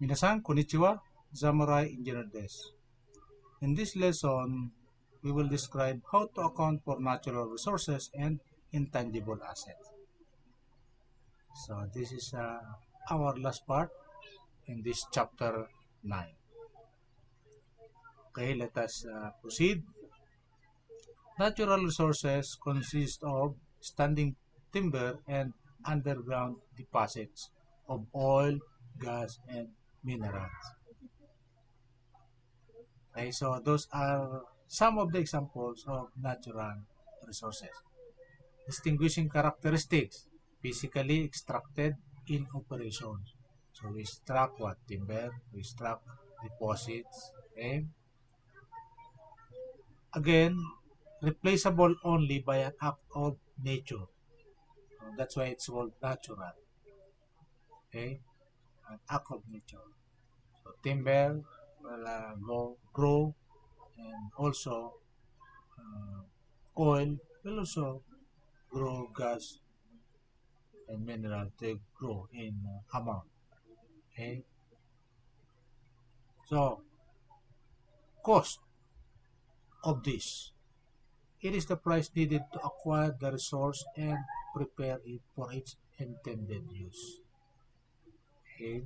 Minasan, konnichiwa, Zamurai Engineer desu. In this lesson, we will describe how to account for natural resources and intangible assets. So this is our last part in this chapter 9. Okay, let us proceed. Natural resources consist of standing timber and underground deposits of oil, gas, and minerals. Okay, so those are some of the examples of natural resources. Distinguishing characteristics: physically extracted in operations. So we extract what? Timber, we extract deposits. Okay? Again, replaceable only by an act of nature. That's why it's called natural. Okay? An act of nature. So timber will grow, and also oil will also grow, gas and mineral they grow in amount. Okay? So cost of this. It is the price needed to acquire the resource and prepare it for its intended use. Okay?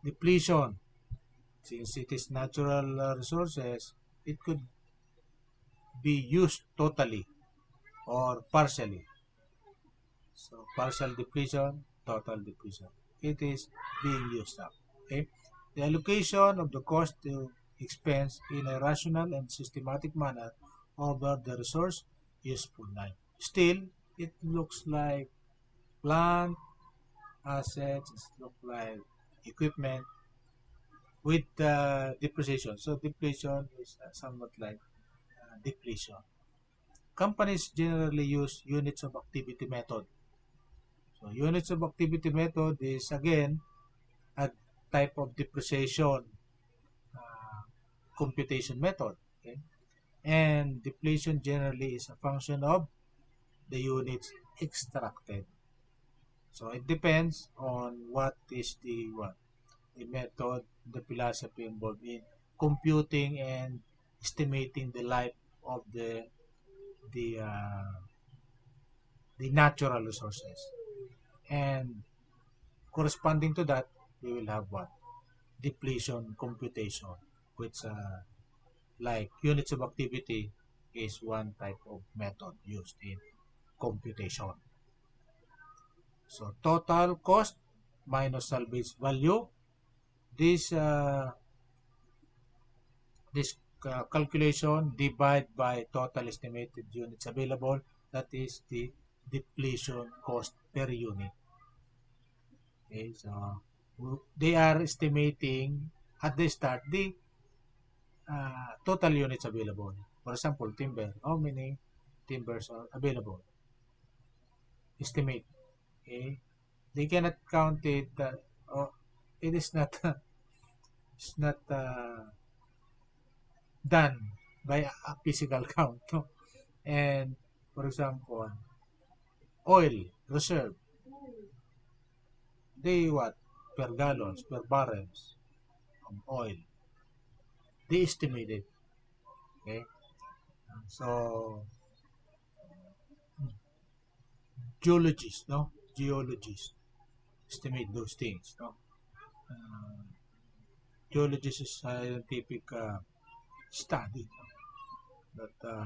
Depletion. Since it is natural resources, it could be used totally or partially. So partial depletion, total depletion. It is being used up. Okay? The allocation of the cost to expense in a rational and systematic manner over the resource useful life. Still, it looks like plant, assets, it looks like equipment with depreciation. So depletion is somewhat like depletion. Companies generally use units of activity method. So units of activity method is again a type of depreciation computation method. Okay? And depletion generally is a function of the units extracted. So it depends on what is the method, the philosophy involved in computing and estimating the life of the uh, the natural resources. And corresponding to that, we will have what? Depletion computation, which like units of activity is one type of method used in computation. So total cost minus salvage value. This calculation divide by total estimated units available. That is the depletion cost per unit. Okay, so they are estimating at the start the total units available. For example, timber. How many timbers are available? Estimate. Okay, they cannot count it. Oh, it is not. It's not done by a physical count. No? And for example, oil reserve. They what? Per gallons, per barrels of oil. They estimated. Okay. So geologists, no? Geologists estimate those things, no? Uh, Geologist is scientific study that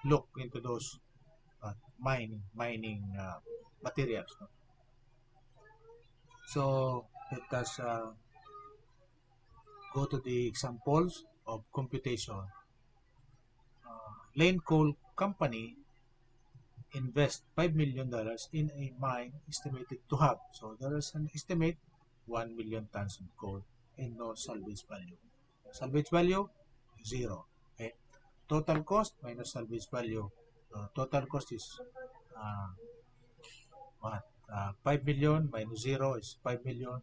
look into those mining materials. No? So let us go to the examples of computation. Lane Coal Company invest $5 million in a mine estimated to have. So there is an estimate 1 million tons of coal and no salvage value. Salvage value, 0. Okay. Total cost minus salvage value. Total cost is what? 5 million minus 0 is 5 million.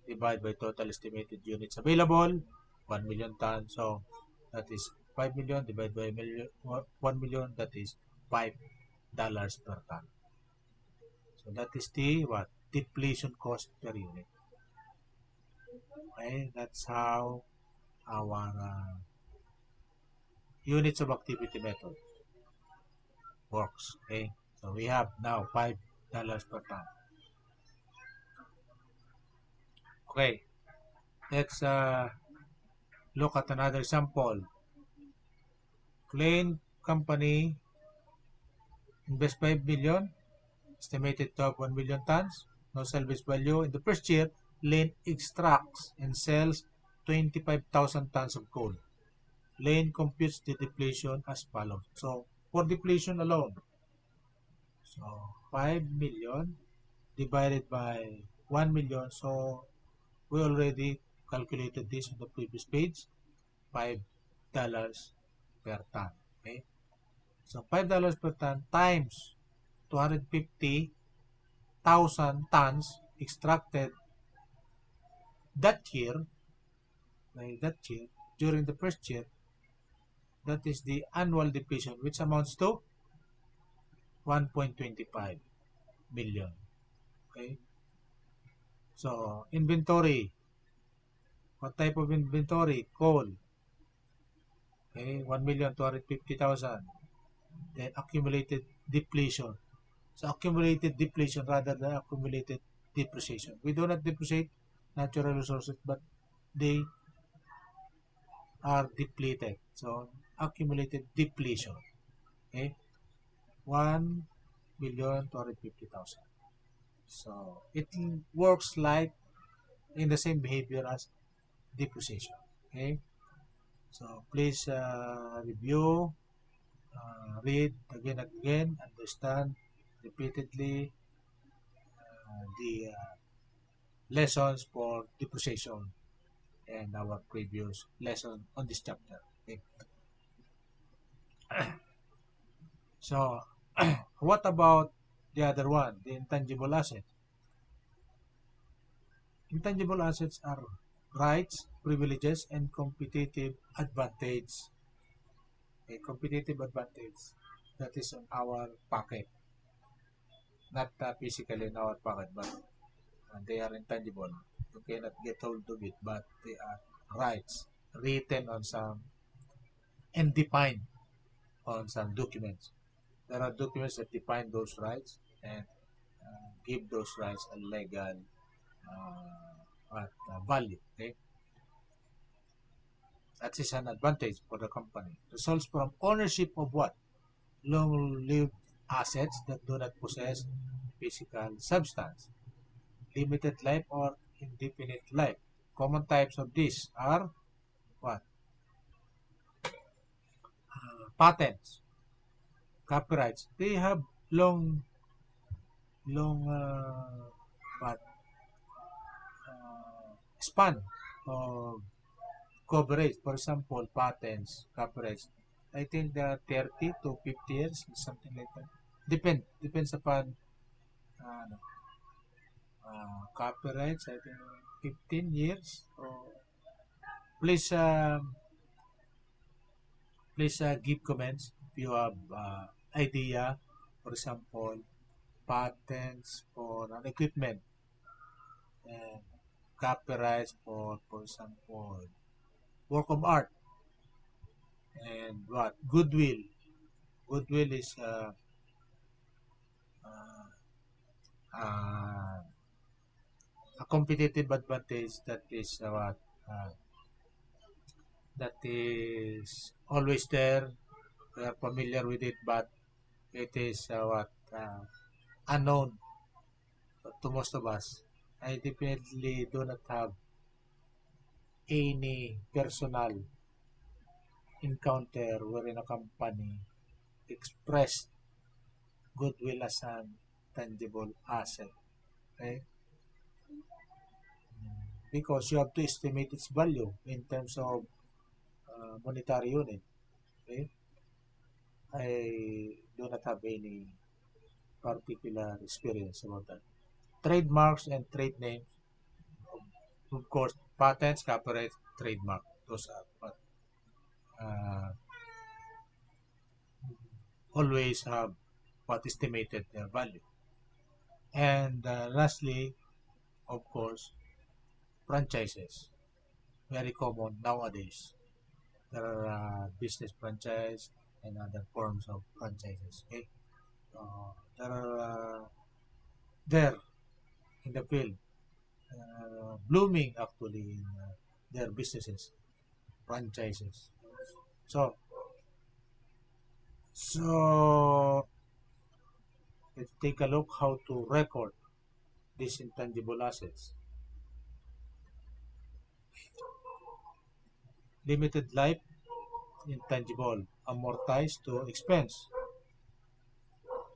Divide by total estimated units available, 1 million tons. So that is 5 million divided by 1 million. That is $5 per ton. So that is the what? depletion cost per unit. Okay, that's how our units of activity method works. Okay, so we have now $5 per ton. Okay, let's look at another example. Plain company invest 5 million, estimated to have 1 million tons, no salvage value. In the first year, Lane extracts and sells 25,000 tons of coal. Lane computes the depletion as follows. So, for depletion alone, so 5 million divided by 1 million. So, we already calculated this on the previous page. $5 per ton. Okay? So, $5 per ton times 250,000 tons extracted that year, during the first year, that is the annual depletion, which amounts to 1.25 million. Okay. So, inventory. What type of inventory? Coal. Okay, 1,250,000. Then accumulated depletion. So, accumulated depletion rather than accumulated depreciation. We do not depreciate natural resources, but they are depleted. So, accumulated depletion. Okay, 1,250,000. So, it works like in the same behavior as depreciation. Okay, so please review, read again and again, understand repeatedly the lessons for depreciation and our previous lesson on this chapter. Okay. So, what about the other one, the intangible asset? Intangible assets are rights, privileges, and competitive advantage. A competitive advantage that is on our pocket, not physically in our pocket, but they are intangible. You cannot get hold of it, but they are rights written on some and defined on some documents. There are documents that define those rights and give those rights a legal value. Okay, that is an advantage for the company. Results from ownership of what? Long-lived assets that do not possess physical substance, limited life or indefinite life. Common types of these are what? Patents, copyrights. They have long what, span of coverage. For example, patents, copyrights. I think they are 30 to 50 years, something like that. Depends upon uh, copyrights. I think 15 years. Please, give comments if you have idea. For example, patents for an equipment and copyrights for example, work of art and what? Goodwill. Goodwill is uh, uh, a competitive advantage that is that is always there. We are familiar with it, but it is unknown to most of us. I definitely do not have any personal encounter wherein a company expressed goodwill as an tangible asset. Okay? Because you have to estimate its value in terms of monetary unit. Okay? I do not have any particular experience about that. Trademarks and trade names, of course, patents, copyrights, trademark. Those are uh, always have what estimated their value. And lastly, of course, franchises. Very common nowadays. There are business franchise and other forms of franchises. Okay? There are there in the field, blooming actually in their businesses, franchises. So, so let's take a look how to record these intangible assets. Limited life intangible, amortized to expense.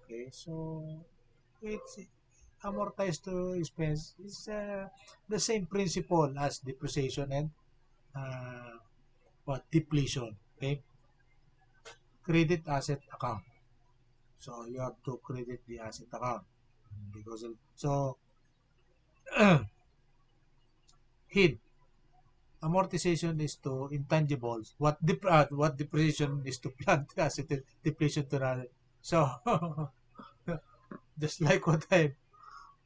Okay, so it's amortized to expense is the same principle as depreciation and uh, what depletion. Okay, credit asset account. So you have to credit the asset account because so hid amortization is to intangibles. What depreciation is to plant asset depletion to another. So just like what I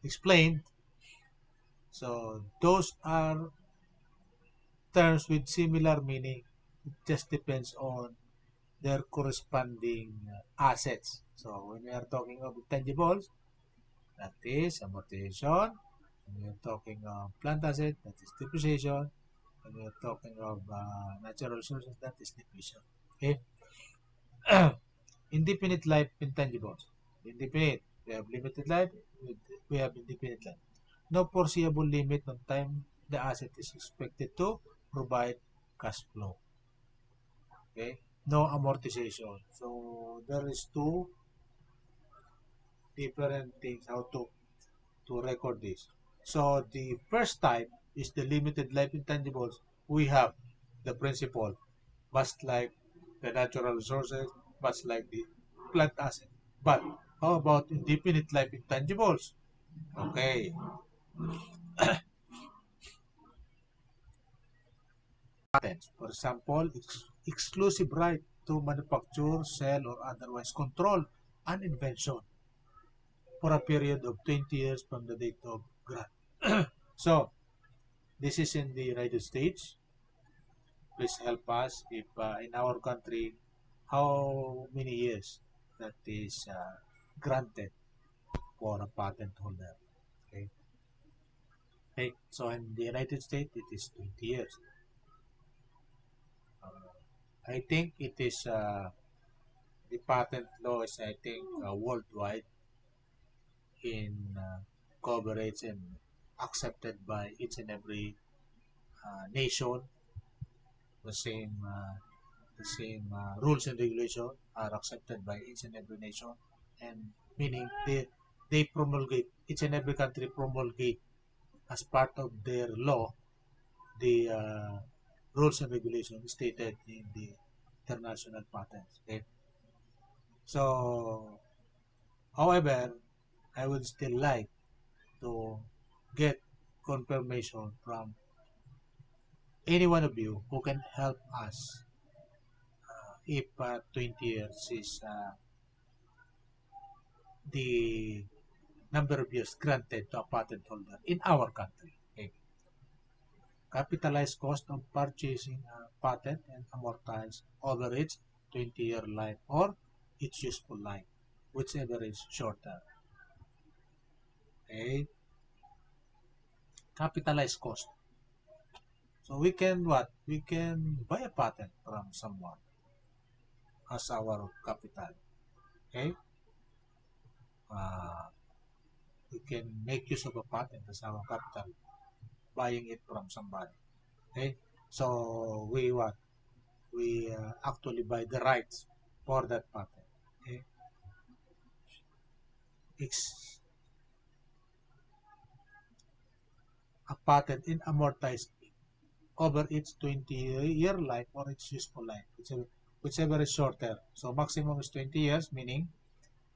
explained. So those are terms with similar meaning. It just depends on their corresponding assets. So when we are talking of intangibles, that is amortization. When we are talking of plant asset, that is depreciation. When we are talking of natural resources, that is depletion. Okay. Indefinite life intangibles. Indefinite. We have limited life. We have indefinite life. No foreseeable limit on time the asset is expected to provide cash flow. Okay. No amortization. So there is two different things how to record this. So the first type is the limited life intangibles. We have the principal, much like the natural resources, much like the plant asset. But how about indefinite life intangibles? Okay, patents. For example, exclusive right to manufacture, sell, or otherwise control an invention for a period of 20 years from the date of grant. So, this is in the United States. Please help us if in our country, how many years that is granted for a patent holder. Okay. Okay. So in the United States, it is 20 years. I think it is the patent law is I think worldwide in coverage and accepted by each and every nation. The same rules and regulations are accepted by each and every nation, and meaning they promulgate each and every country promulgate as part of their law the rules and regulations stated in the international patents. Okay? So, however, I would still like to get confirmation from any one of you who can help us if 20 years is the number of years granted to a patent holder in our country. Okay. Capitalized cost of purchasing a patent and amortize over its 20-year life or its useful life, whichever is shorter. Okay. Capitalized cost. So we can what? We can buy a patent from someone as our capital. Okay. Uh, we can make use of a patent as our capital, buying it from somebody. Okay. So we what? We actually buy the rights for that patent. Okay. It's a patent in amortized over its 20-year life or its useful life, whichever is shorter. So maximum is 20 years, meaning,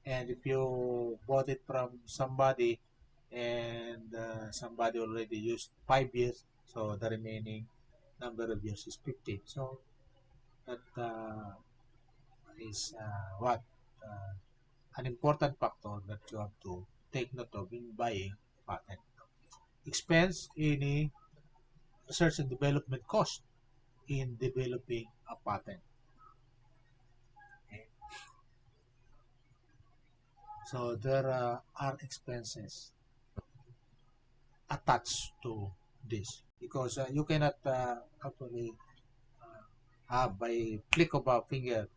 and if you bought it from somebody and somebody already used 5 years, so the remaining number of years is 50. So that is what an important factor that you have to take note of in buying patent. Expense any research and development cost in developing a patent. Okay. So there are expenses attached to this because you cannot actually have by click of a finger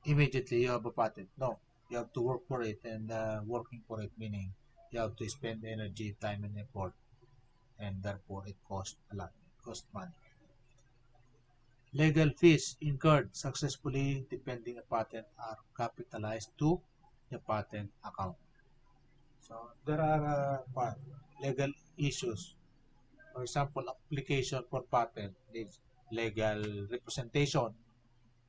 immediately you have a patent. No, you have to work for it, and working for it meaning you have to spend energy, time, and effort, and therefore it costs a lot. It costs money. Legal fees incurred successfully defending a patent are capitalized to the patent account. So there are legal issues. For example, application for patent needs legal representation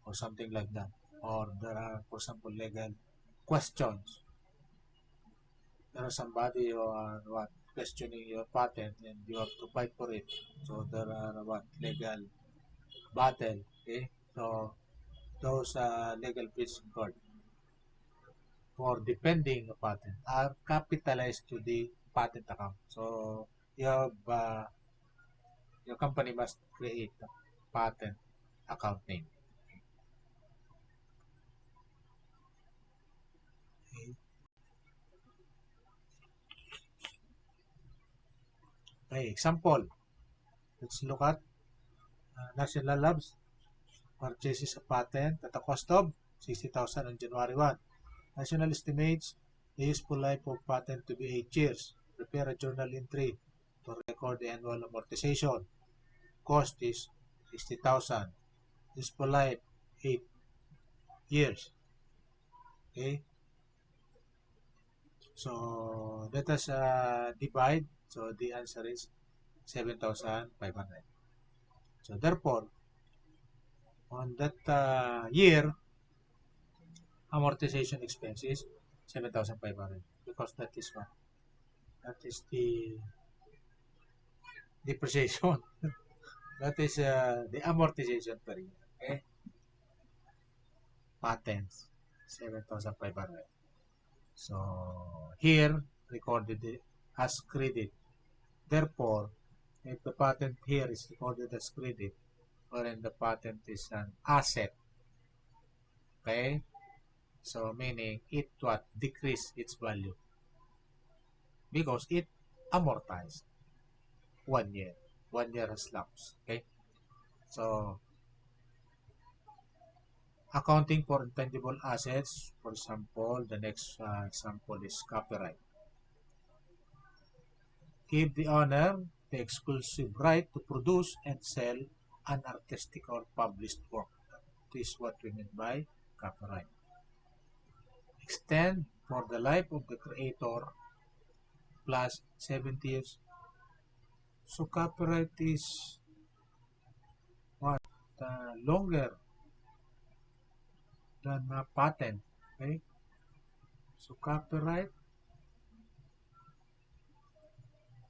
or something like that. Or there are, for example, legal questions. There are somebody who are questioning your patent and you have to fight for it. So there are legal battle. Okay, so those legal fees incurred for defending a patent are capitalized to the patent account. So you have your company must create a patent account name. Okay. Okay, example. Let's look at National Labs purchases a patent at a cost of 60,000 on January 1. National estimates the useful life of patent to be 8 years. Prepare a journal entry to record the annual amortization. Cost is 60,000. Useful life 8 years. Okay. So let us divide. So the answer is 7,500. So therefore, on that year, amortization expense is 7,500 because that is what? That is the depreciation. That is the amortization per year. Okay? Patents, 7,500. So here, recorded as credit. Therefore, if the patent here is recorded as credit, wherein the patent is an asset, okay? So meaning it what decrease its value because it amortized 1 year. 1 year has lapsed. Okay. So accounting for intangible assets, for example, the next example is copyright. Give the owner the exclusive right to produce and sell an artistic or published work. That is what we mean by copyright. Extend for the life of the creator plus 70 years. So copyright is what? Longer than a patent. Okay? So copyright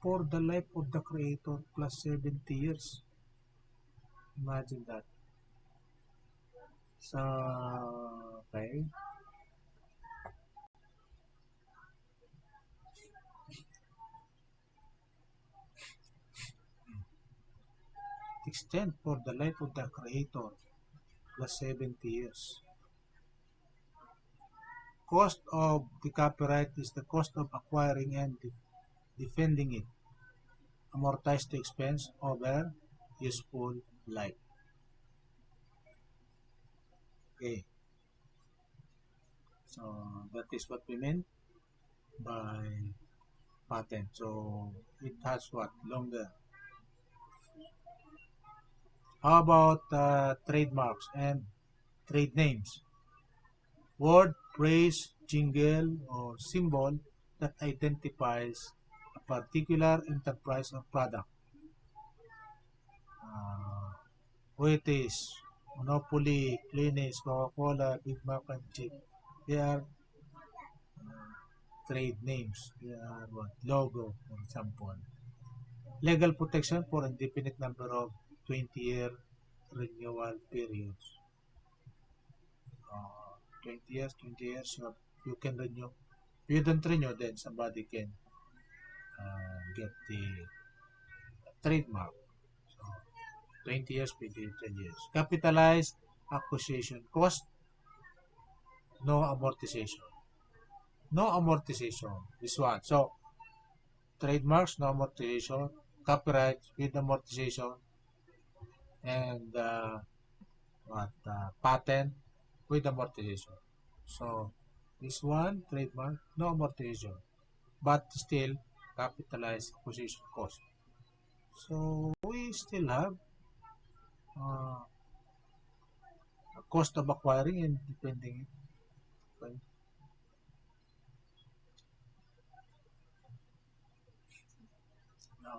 for the life of the creator plus 70 years. Imagine that. So, okay. Extend for the life of the creator plus 70 years. Cost of the copyright is the cost of acquiring and defending it. Amortized to expense over useful life. Okay. So that is what we mean by patent. So it has what? Longer. How about trademarks and trade names? Word, phrase, jingle, or symbol that identifies a particular enterprise or product. Wheaties, Monopoly, Kleenex, Coca-Cola, Big Mac and Chick. They are trade names. They are what? Logo, for example. Legal protection for indefinite number of 20-year renewal periods. 20 years, you can renew. If you don't renew, then somebody can get the trademark. So, 20 years, 20 years. Capitalized acquisition cost, no amortization. No amortization, this one. So, trademarks, no amortization. Copyright with amortization. And patent with amortization. So, this one, trademark, no amortization. But still, capitalized acquisition cost. So, we still have uh, a cost of acquiring and depending.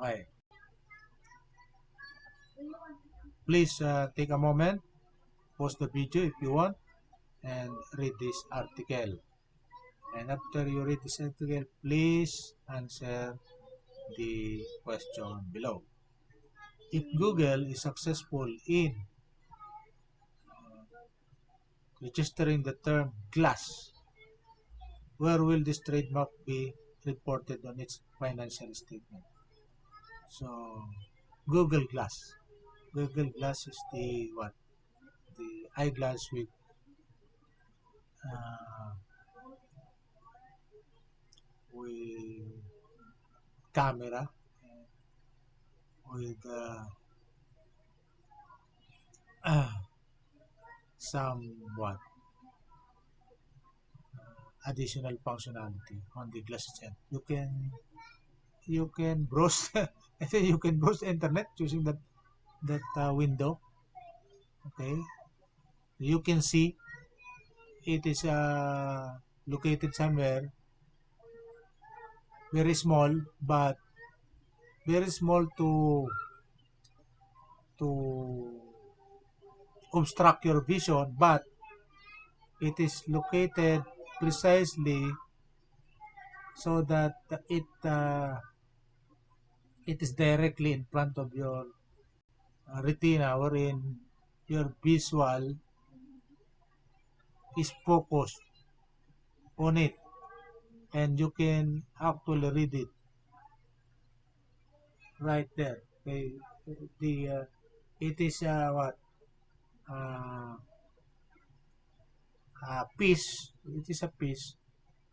Okay. Please take a moment, pause the video if you want, and read this article. And after you read this article, please answer the question below. If Google is successful in registering the term glass, where will this trademark be reported on its financial statement? So, Google Glass. Google Glass is the what? The eyeglass uh, with camera, with some what additional functionality on the glass itself. You can browse. I think you can browse the internet using that window. Okay, you can see it is located somewhere very small, but very small to obstruct your vision, but it is located precisely so that it is directly in front of your retina, wherein your visual is focused on it, and you can actually read it right there. Okay, the it is what uh, a piece. It is a piece,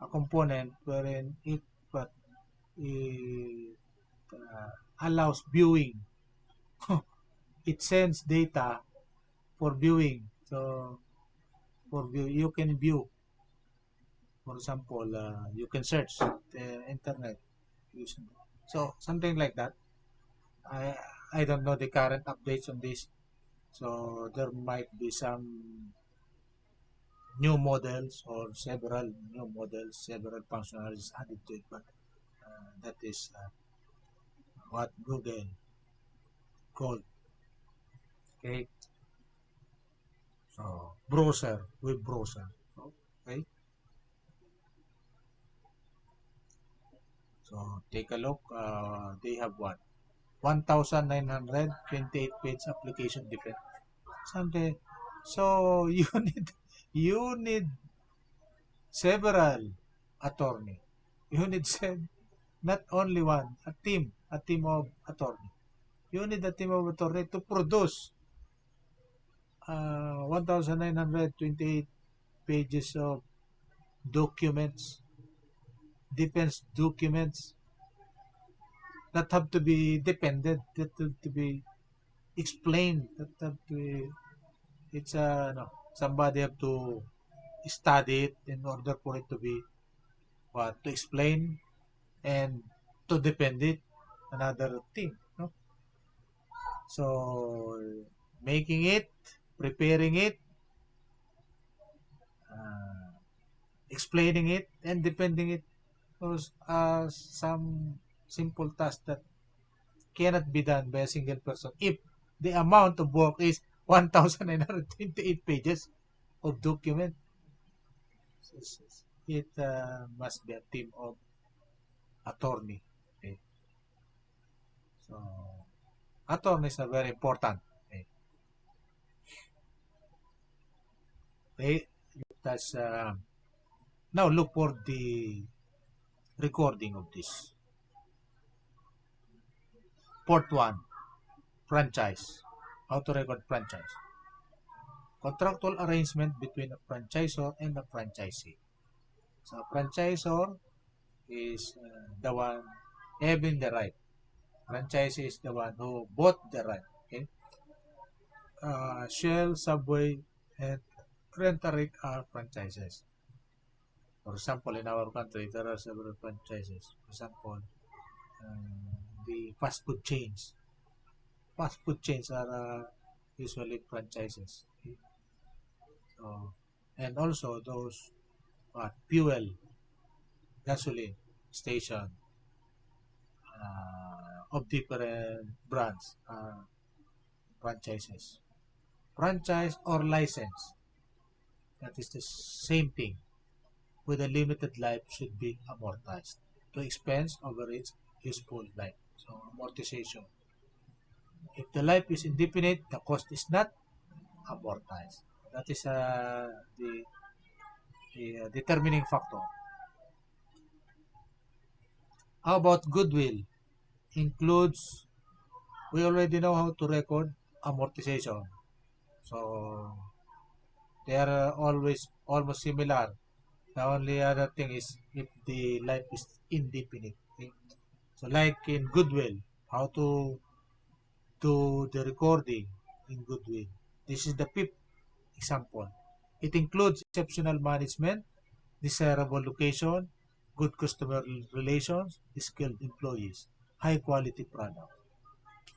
a component wherein what it allows viewing. It sends data for viewing. So you can view. For example, you can search the internet using. So something like that. I I don't know the current updates on this. So there might be some new models or several new models, several functionalities added to it, but that is what Google called. Okay, so browser with browser. Okay, so take a look. They have what 1,928 page application defense. Something. So you need several attorney. You need not only one, a team of attorney. You need a team of attorney to produce 1,928 pages of documents, defense documents that have to be dependent, that have to be explained, that have to be, it's no, somebody have to study it in order for it to be what to explain and to defend it, another thing, no? So making it, preparing it, uh, explaining it, and defending it was some simple task that cannot be done by a single person if the amount of work is 1,928 pages of document. It must be a team of attorney. Okay? So attorneys are very important. Okay? Okay? That's now look for the recording of this. Port 1, franchise. How to record franchise. Contractual arrangement between a franchisor and a franchisee. So, a franchisor is the one having the right. Franchisee is the one who bought the right. Okay? Shell, Subway, and Rent-A-Wreck are franchises. For example, in our country, there are several franchises. For example, the fast food chains. Fast food chains are usually franchises. Okay? So, and also those fuel, gasoline station of different brands franchises. Franchise or license, that is the same thing. With a limited life should be amortized to expense over its useful life. So amortization. If the life is indefinite, the cost is not amortized. That is the determining factor. How about goodwill? Includes, we already know how to record amortization. So they are always almost similar. The only other thing is if the life is indefinite. Okay? So like in Goodwill, how to do the recording in Goodwill. This is the fifth example. It includes exceptional management, desirable location, good customer relations, skilled employees, high quality product.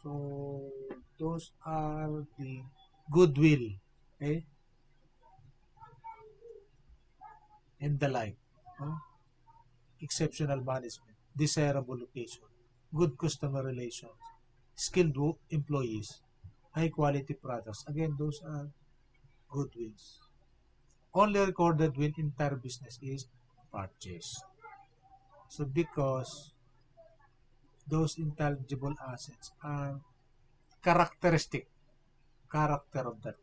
So those are the Goodwill, okay, and the like. No? Exceptional management, desirable location, good customer relations, skilled employees, high quality products. Again, those are goodwills. Only recorded when entire business is purchased. So because those intangible assets are characteristic, character of that.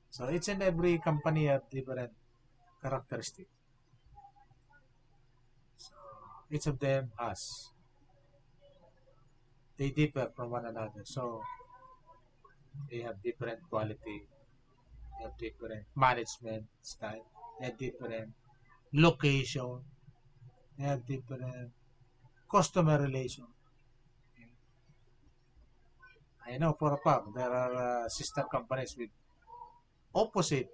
So each and every company have different characteristic. So each of them has, they differ from one another. So they have different quality, they have different management style, they have different location, they have different customer relation. I know for a fact there are sister companies with opposite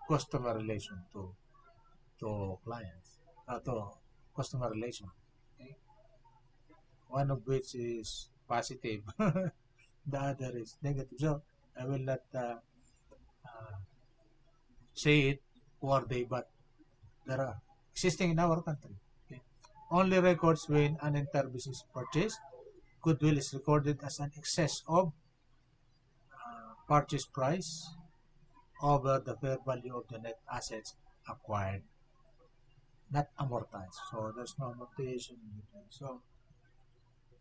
customer relation to clients, to customer relation. Okay? One of which is positive, the other is negative. So I will not uh, say it for they, but there are existing in our country. Okay? Only records when an entire business is purchased. Goodwill is recorded as an excess of purchase price over the fair value of the net assets acquired, not amortized. So there's no amortization in between. So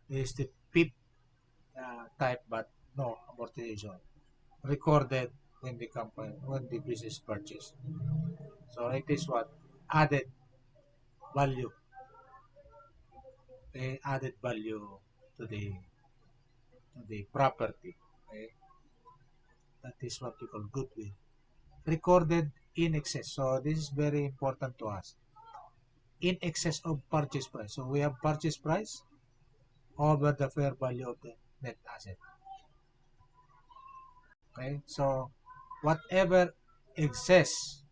this is the PIP type, but no amortization recorded when the company when the business purchased. So it is what added value, added value to the property. Okay? That is what we call goodwill. Recorded in excess. So this is very important to us. In excess of purchase price. So we have purchase price over the fair value of the net asset. Okay, so whatever excess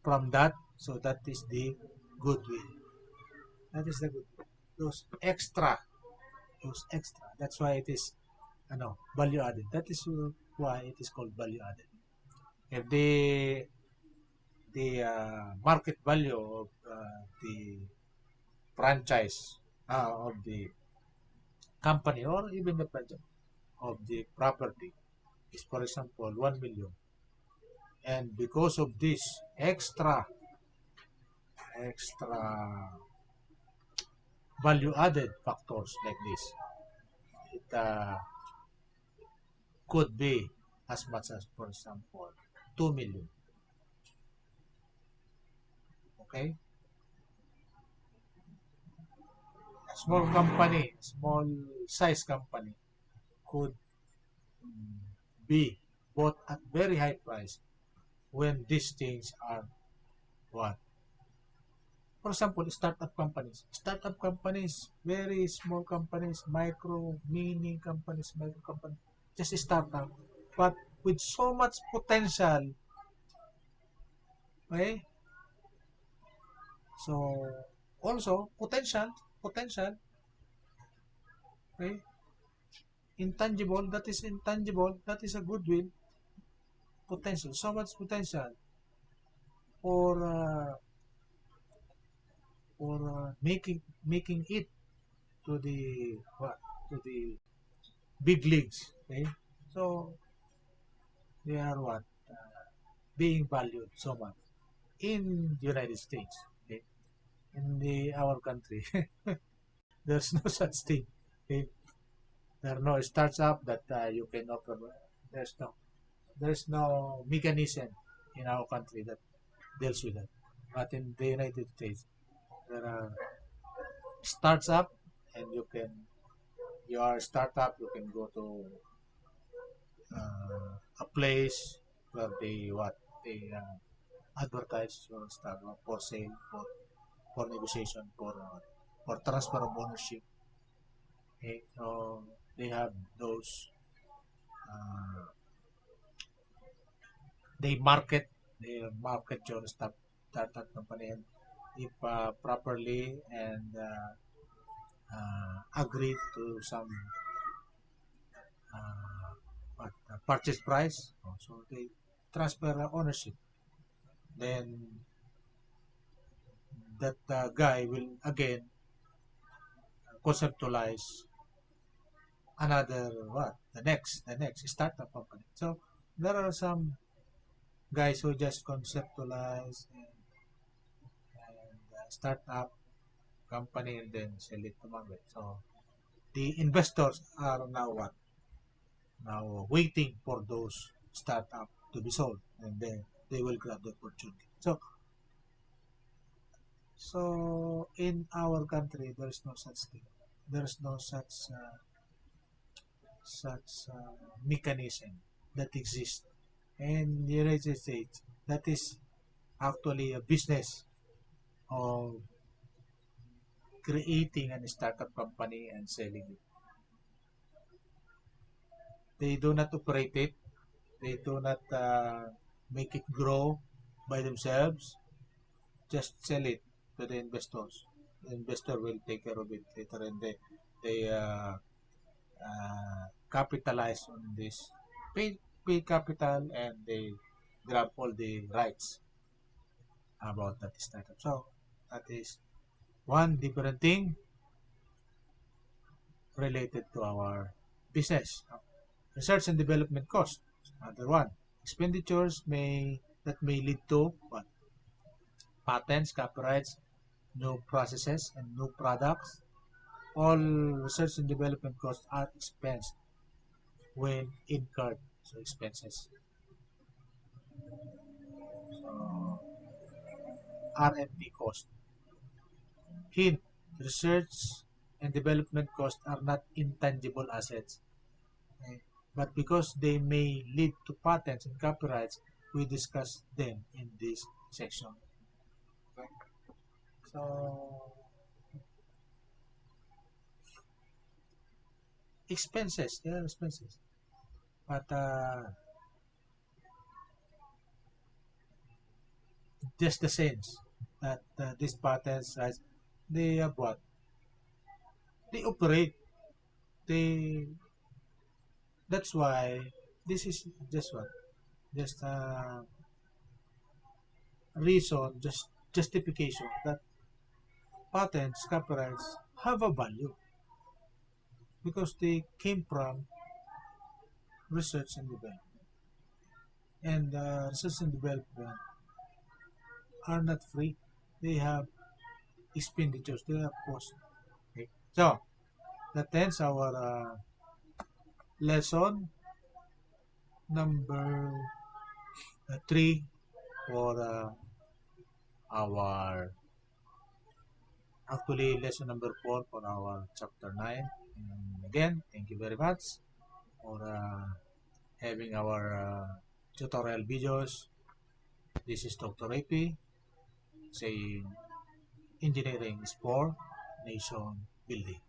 from that, so that is the goodwill. That is the goodwill. Those extra. That's why it is value added. That is why it is called value added. If the market value of the franchise of the company or even the franchise of the property is, for example, 1 million, and because of this extra value added factors like this, it could be as much as, for example, 2 million. Okay, small company, small size company could be bought at very high price when these things are what? For example, startup companies, very small companies, mini companies, micro companies, just a startup, but with so much potential. Okay, so also potential. Okay, intangible. That is a goodwill potential. So much potential for making it to the what to the big leagues. Okay, so they are what being valued so much in the United States. Okay, in our country, there's no such thing. Okay, there are no startup that you can offer. There's no there's no mechanism in our country that deals with that. But in the United States, there are startup, and you are a startup. You can go to a place where they advertise your startup for sale, for negotiation, for transfer of ownership. Okay, so they have those. Uh, they market your startup company, and if properly and agree to some purchase price, so they transfer ownership. Then that guy will again conceptualize another the next startup company. So there are some guys who just conceptualize and start up company and then sell it to market. So the investors are now what? Now waiting for those startup to be sold, and then they will grab the opportunity. So in our country, there is no such thing. There is no such mechanism that exists. In the United States, that is actually a business of creating a startup company and selling it. They do not operate it. They do not make it grow by themselves. Just sell it to the investors. The investor will take care of it later, and they capitalize on this, pay capital, and they grab all the rights about that startup. So that is one different thing related to our business. Research and development cost. Another one. Expenditures may lead to what? Patents, copyrights, new processes, and new products. All research and development costs are expensed when incurred. So expenses. So R&D cost. Hint: research and development costs are not intangible assets. Okay? But because they may lead to patents and copyrights, we discuss them in this section. Okay? So expenses, they are expenses. But just the sense that these patents, right, they have what? They operate. They That's why this is just what? Just reason, just justification that patents, copyrights have a value because they came from research and development. And research and development are not free. They have expenditures, they have costs. Okay. So that ends our lesson number 3 for our actually lesson number 4 for our chapter 9. And again, thank you very much for having our tutorial videos. This is Dr. AP saying engineering is for nation building.